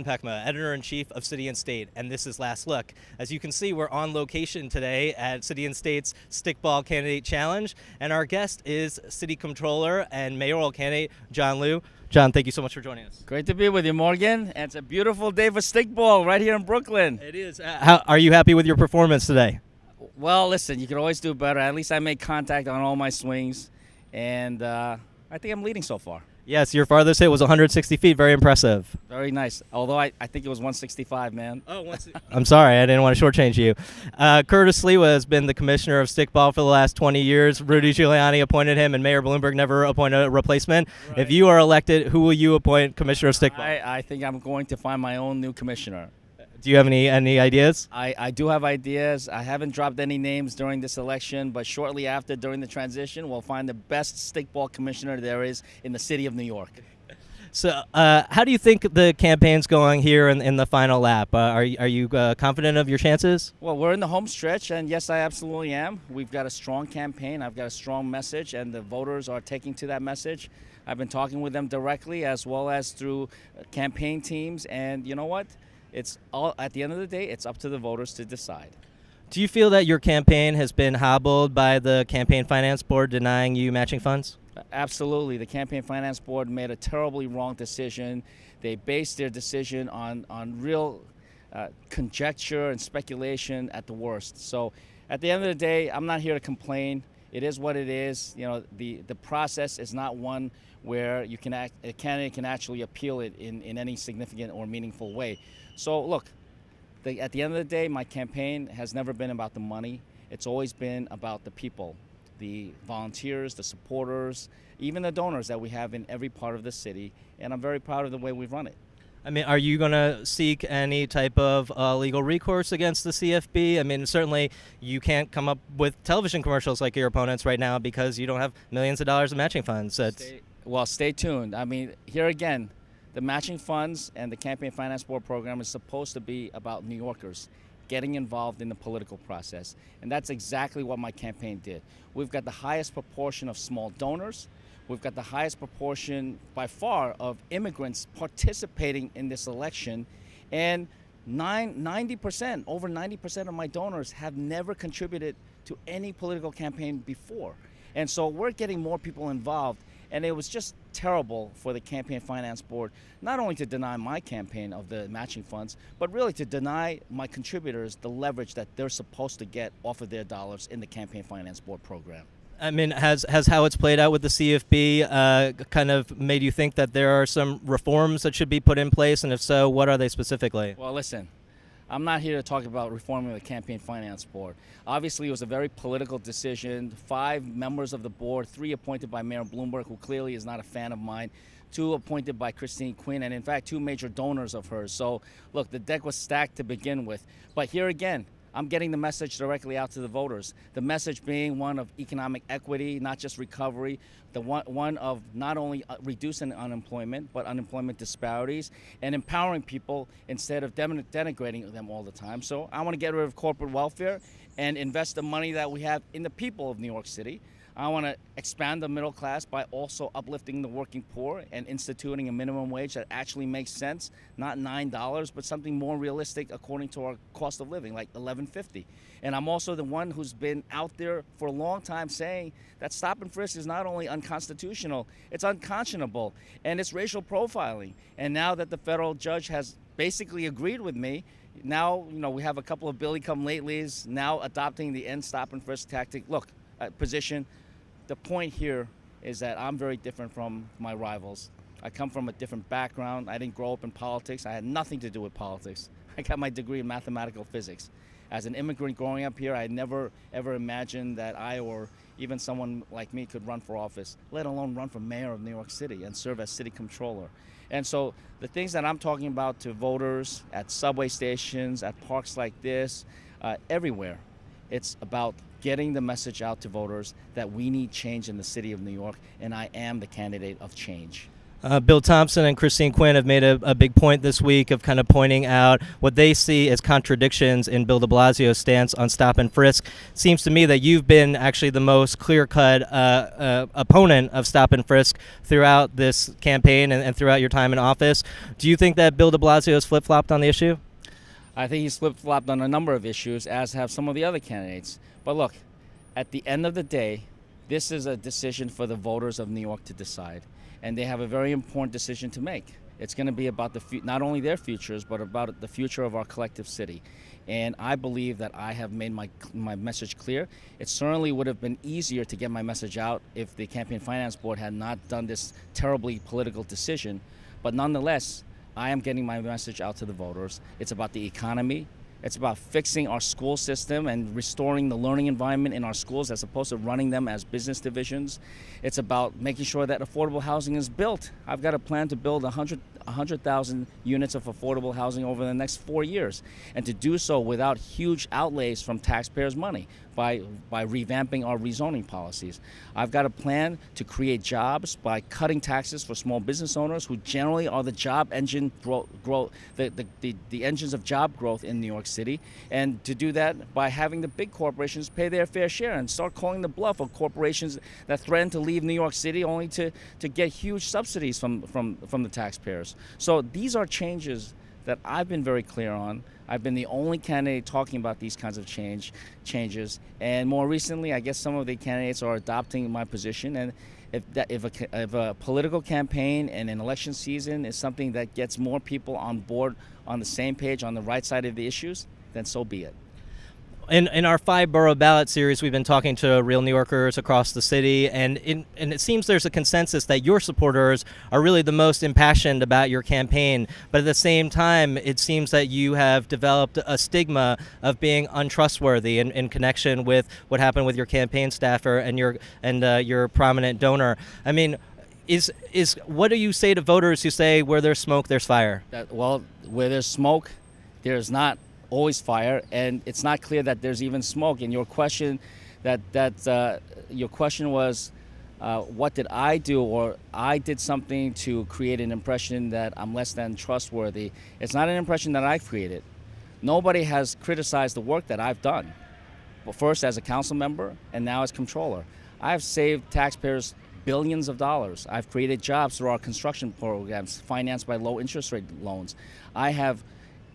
Morgan Pehme, Editor-in-Chief of City and State, and this is Last Look. As you can see, we're on location today at City and State's Stickball Candidate Challenge, and our guest is City Comptroller and Mayoral Candidate John Liu. John, thank you so much for joining us. Great to be with you, Morgan. And it's a beautiful day for stickball right here in Brooklyn. It is. How are you happy with your performance today? Well, listen, you can always do better. At least I made contact on all my swings, and I think I'm leading so far. Yes, your farthest hit was 160 feet. Very impressive. Very nice. Although I think it was 165, man. Oh, I'm sorry. I didn't want to shortchange you. Curtis Liu has been the commissioner of stickball for the last 20 years. Rudy Giuliani appointed him, and Mayor Bloomberg never appointed a replacement. Right. If you are elected, who will you appoint commissioner of stickball? I think I'm going to find my own new commissioner. Do you have any ideas? I do have ideas. I haven't dropped any names during this election, but shortly after, during the transition, we'll find the best stickball commissioner there is in the city of New York. So how do you think the campaign's going here in the final lap? Are you confident of your chances? Well, we're in the home stretch, and yes, I absolutely am. We've got a strong campaign. I've got a strong message, and the voters are taking to that message. I've been talking with them directly as well as through campaign teams, and you know what? It's all, at the end of the day, it's up to the voters to decide. Do you feel that your campaign has been hobbled by the Campaign Finance Board denying you matching funds? Absolutely. The Campaign Finance Board made a terribly wrong decision. They based their decision on real conjecture and speculation at the worst. So at the end of the day, I'm not here to complain. It is what it is. You know, the process is not one where a candidate can actually appeal it in any significant or meaningful way. So look, at the end of the day, my campaign has never been about the money. It's always been about the people, the volunteers, the supporters, even the donors that we have in every part of the city, and I'm very proud of the way we've run it. I mean, are you going to seek any type of legal recourse against the CFB? I mean, certainly you can't come up with television commercials like your opponents right now because you don't have millions of dollars of matching funds. Stay tuned. I mean, here again, the matching funds and the Campaign Finance Board program is supposed to be about New Yorkers getting involved in the political process. And that's exactly what my campaign did. We've got the highest proportion of small donors. We've got the highest proportion by far of immigrants participating in this election. And 90%, over 90% of my donors have never contributed to any political campaign before. And so we're getting more people involved. And it was just terrible for the Campaign Finance Board, not only to deny my campaign of the matching funds, but really to deny my contributors the leverage that they're supposed to get off of their dollars in the Campaign Finance Board program. I mean, has how it's played out with the CFB kind of made you think that there are some reforms that should be put in place? And if so, what are they specifically? Well, listen. I'm not here to talk about reforming the Campaign Finance Board. Obviously, it was a very political decision. 5 members of the board, 3 appointed by Mayor Bloomberg, who clearly is not a fan of mine, 2 appointed by Christine Quinn, and in fact, 2 major donors of hers. So, look, the deck was stacked to begin with. But here again, I'm getting the message directly out to the voters. The message being one of economic equity, not just recovery, the one of not only reducing unemployment, but unemployment disparities, and empowering people instead of denigrating them all the time. So I want to get rid of corporate welfare and invest the money that we have in the people of New York City. I want to expand the middle class by also uplifting the working poor and instituting a minimum wage that actually makes sense, not $9, but something more realistic according to our cost of living, like $11.50. And I'm also the one who's been out there for a long time saying that stop and frisk is not only unconstitutional, it's unconscionable, and it's racial profiling. And now that the federal judge has basically agreed with me, now we have a couple of Billy-come-latelys now adopting the end stop and frisk tactic. Look, position. The point here is that I'm very different from my rivals. I come from a different background. I didn't grow up in politics. I had nothing to do with politics. I got my degree in mathematical physics. As an immigrant growing up here, I never ever imagined that I or even someone like me could run for office, let alone run for mayor of New York City and serve as city comptroller. And so the things that I'm talking about to voters at subway stations, at parks like this, everywhere, it's about getting the message out to voters that we need change in the city of New York, and I am the candidate of change. Bill Thompson and Christine Quinn have made a big point this week of kind of pointing out what they see as contradictions in Bill de Blasio's stance on stop and frisk. Seems to me that you've been actually the most clear-cut opponent of stop and frisk throughout this campaign and throughout your time in office. Do you think that Bill de Blasio has flip-flopped on the issue? I think he's flip-flopped on a number of issues, as have some of the other candidates. But look, at the end of the day, this is a decision for the voters of New York to decide. And they have a very important decision to make. It's going to be about not only their futures, but about the future of our collective city. And I believe that I have made my message clear. It certainly would have been easier to get my message out if the Campaign Finance Board had not done this terribly political decision. But nonetheless, I am getting my message out to the voters. It's about the economy. It's about fixing our school system and restoring the learning environment in our schools as opposed to running them as business divisions. It's about making sure that affordable housing is built. I've got a plan to build 100,000 units of affordable housing over the next 4 years, and to do so without huge outlays from taxpayers' money by revamping our rezoning policies. I've got a plan to create jobs by cutting taxes for small business owners, who generally are the job engine the engines of job growth in New York City, and to do that by having the big corporations pay their fair share and start calling the bluff of corporations that threaten to leave New York City only to get huge subsidies from the taxpayers. So these are changes that I've been very clear on. I've been the only candidate talking about these kinds of changes, and more recently, I guess some of the candidates are adopting my position. And if a political campaign and an election season is something that gets more people on board, on the same page, on the right side of the issues, then so be it. In our 5-borough ballot series, we've been talking to real New Yorkers across the city, and it seems there's a consensus that your supporters are really the most impassioned about your campaign. But at the same time, it seems that you have developed a stigma of being untrustworthy in connection with what happened with your campaign staffer and your prominent donor. I mean, what do you say to voters who say where there's smoke, there's fire? Well, where there's smoke, there's not always fire, and it's not clear that there's even smoke. And your question was, what did I do, or I did something to create an impression that I'm less than trustworthy. It's not an impression that I created. Nobody has criticized the work that I've done. Well, first as a council member and now as comptroller. I've saved taxpayers billions of dollars. I've created jobs through our construction programs financed by low interest rate loans. I have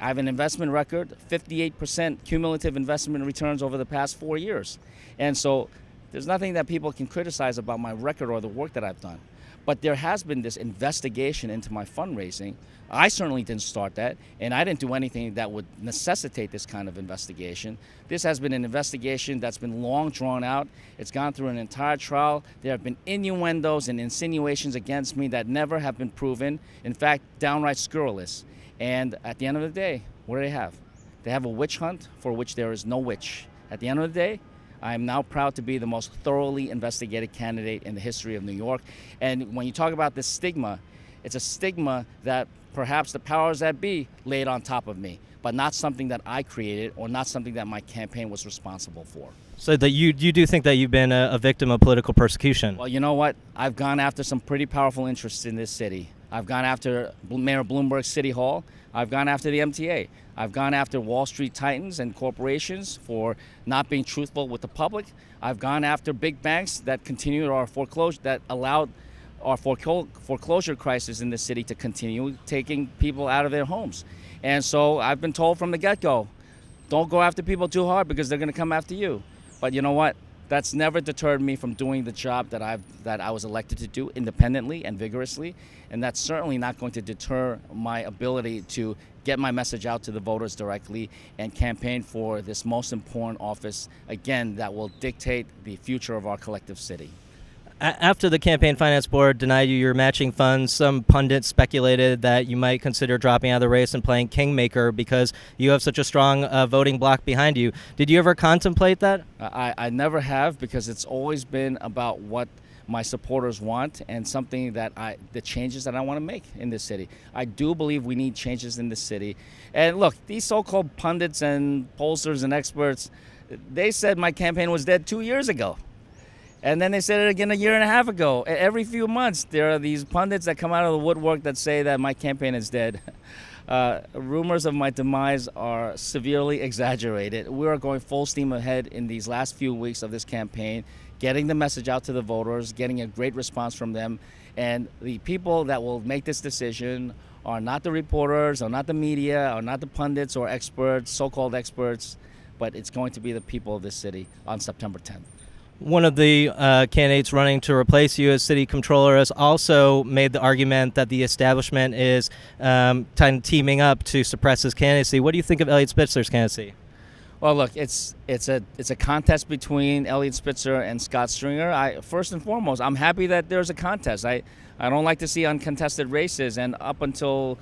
an investment record, 58% cumulative investment returns over the past 4 years. And so there's nothing that people can criticize about my record or the work that I've done. But there has been this investigation into my fundraising. I certainly didn't start that, and I didn't do anything that would necessitate this kind of investigation. This has been an investigation that's been long drawn out. It's gone through an entire trial. There have been innuendos and insinuations against me that never have been proven, in fact, downright scurrilous. And at the end of the day, what do they have? They have a witch hunt for which there is no witch. At the end of the day, I am now proud to be the most thoroughly investigated candidate in the history of New York. And when you talk about this stigma, it's a stigma that perhaps the powers that be laid on top of me, but not something that I created or not something that my campaign was responsible for. So that you do think that you've been a victim of political persecution? Well, you know what? I've gone after some pretty powerful interests in this city. I've gone after Mayor Bloomberg's City Hall. I've gone after the MTA. I've gone after Wall Street titans and corporations for not being truthful with the public. I've gone after big banks that continued our foreclosure, that allowed our foreclosure crisis in the city to continue, taking people out of their homes. And so I've been told from the get-go, don't go after people too hard because they're going to come after you. But you know what? That's never deterred me from doing the job that I was elected to do independently and vigorously, and that's certainly not going to deter my ability to get my message out to the voters directly and campaign for this most important office, again, that will dictate the future of our collective city. After the Campaign Finance Board denied you your matching funds, some pundits speculated that you might consider dropping out of the race and playing kingmaker because you have such a strong voting bloc behind you. Did you ever contemplate that? I never have, because it's always been about what my supporters want and something that the changes that I want to make in this city. I do believe we need changes in this city. And look, these so-called pundits and pollsters and experts, they said my campaign was dead 2 years ago. And then they said it again a year and a half ago. Every few months, there are these pundits that come out of the woodwork that say that my campaign is dead. Rumors of my demise are severely exaggerated. We are going full steam ahead in these last few weeks of this campaign, getting the message out to the voters, getting a great response from them. And the people that will make this decision are not the reporters, are not the media, are not the pundits or experts, so-called experts, but it's going to be the people of this city on September 10th. One of the candidates running to replace you as city controller has also made the argument that the establishment is teaming up to suppress his candidacy. What do you think of Eliot Spitzer's candidacy? Well, look, it's a contest between Eliot Spitzer and Scott Stringer. First and foremost, I'm happy that there's a contest. I don't like to see uncontested races, and up until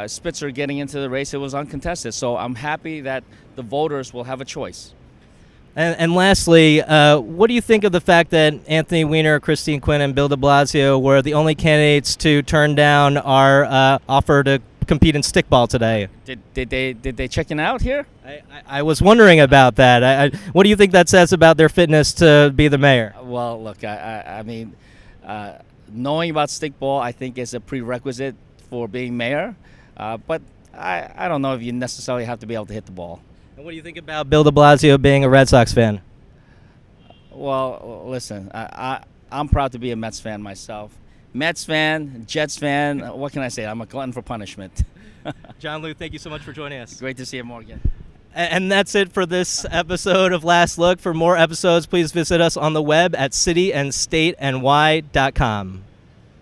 Spitzer getting into the race, it was uncontested. So I'm happy that the voters will have a choice. And lastly, what do you think of the fact that Anthony Weiner, Christine Quinn, and Bill de Blasio were the only candidates to turn down our offer to compete in stickball today? Did they chicken out here? I was wondering about that. What do you think that says about their fitness to be the mayor? Well, look, I mean, knowing about stickball, I think is a prerequisite for being mayor. But I don't know if you necessarily have to be able to hit the ball. And what do you think about Bill de Blasio being a Red Sox fan? Well, listen, I'm proud to be a Mets fan myself. Mets fan, Jets fan, what can I say? I'm a glutton for punishment. John Liu, thank you so much for joining us. Great to see you, Morgan. And that's it for this episode of Last Look. For more episodes, please visit us on the web at cityandstateny.com.